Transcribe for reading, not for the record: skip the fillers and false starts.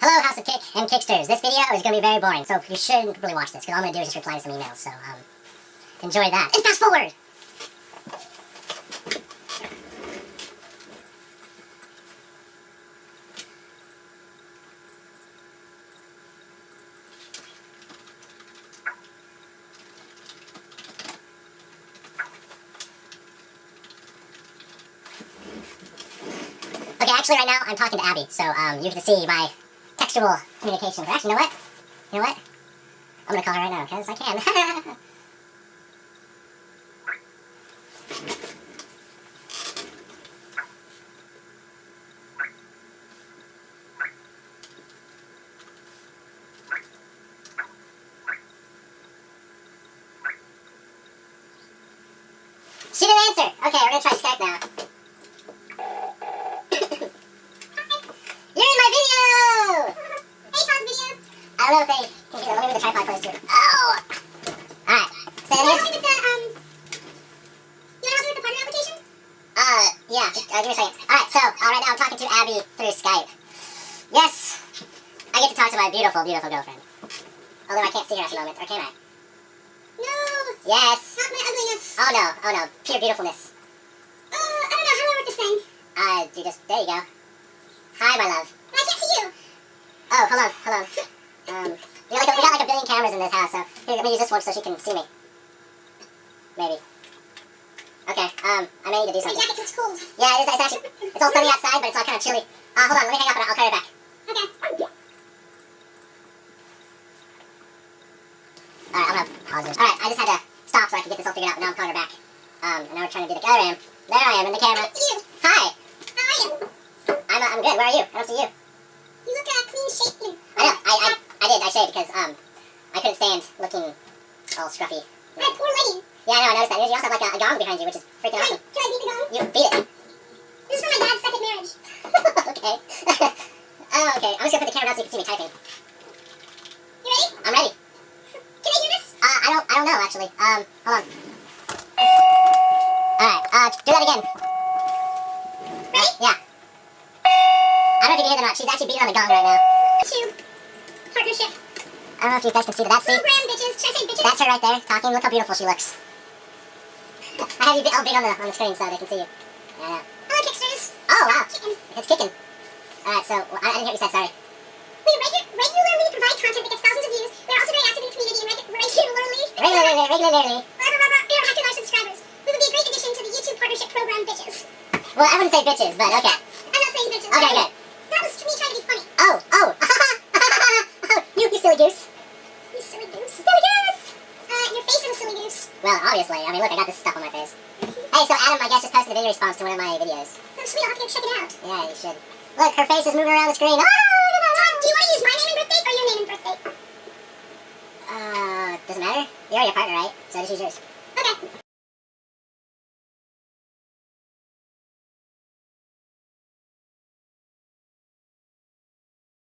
Hello, House of Kick and Kicksters. This video is going to be very boring, so you shouldn't really watch this, because all I'm going to do is just reply to some emails, so, enjoy that. And fast forward! Okay, actually right now I'm talking to Abby, so, you get to see my textual communication. But actually, you know what? You know what? I'm gonna call her right now, because I can. She didn't answer! Okay, we're gonna try Skype now. You're in my video! Hey, Tom's video. I don't know if they can get it. Let me move the tripod closer. Oh! Alright. Stand You here. want to help me with the, you want to help me with the partner application? Yeah. Give me a second. Alright, so, right now I'm talking to Abby through Skype. Yes! I get to talk to my beautiful, beautiful girlfriend. Although I can't see her at the moment. Or can I? No. Yes! Not my ugliness. Oh no, oh no. Pure beautifulness. I don't know. How do I work this thing? You just, there you go. Hi, my love. I can't see you. Oh, hold on, hold on. We got like a billion cameras in this house, so here, let me use this one so she can see me. Maybe. Okay, I may need to do My something. jacket looks cold. Yeah, it's actually, it's all sunny outside, but it's all kind of chilly. Hold on, let me hang up and I'll call you back. Okay. Alright, I'm gonna pause this. Alright, I just had to stop so I could get this all figured out, but now I'm calling her back. And now we're trying to do the, there I am. There I am in the camera. I see you. Hi! How are you? I'm good, where are you? I don't see you. You look clean shaven. I know, I shaved because, I couldn't stand looking all scruffy. That poor lady. Yeah, I know, I noticed that. You also have like a gong behind you, which is freaking awesome. Can I beat the gong? You beat it. This is from my dad's second marriage. Okay. Oh, okay. I'm just gonna put the camera down so you can see me typing. You ready? I'm ready. Can I hear this? I don't know actually. Hold on. Alright, do that again. Ready? Yeah. I don't know if you can hear that or not. She's actually beating on the gong right now. Two. Partnership. I don't know if you guys can see that. See? Program, bitches. Should I say bitches? That's her right there, talking. Look how beautiful she looks. I have you all big on the screen so they can see you. Yeah, I know. Hello, Kicksters. Oh, wow. Chicken. It's kicking. Alright, so, I didn't hear what you said, sorry. We regularly provide content that gets thousands of views. We are also very active in the community and regularly. Regularly. We are hacking our subscribers. We would be a great addition to the YouTube partnership program, bitches. Well, I wouldn't say bitches, but okay. I'm not saying bitches. Okay, good. That was me trying to be funny. Oh. You silly goose. You silly goose. Silly goose! Your face is a silly goose. Well, obviously. I mean, look, I got this stuff on my face. Hey, so Adam, I guess, just posted a video response to one of my videos. Oh, sweet. I'll have to go check it out. Yeah, you should. Look, her face is moving around the screen. Oh, look at that. Tom, do you want to use my name and birthday or your name and birthday? Doesn't matter. You're your partner, right? So just use yours.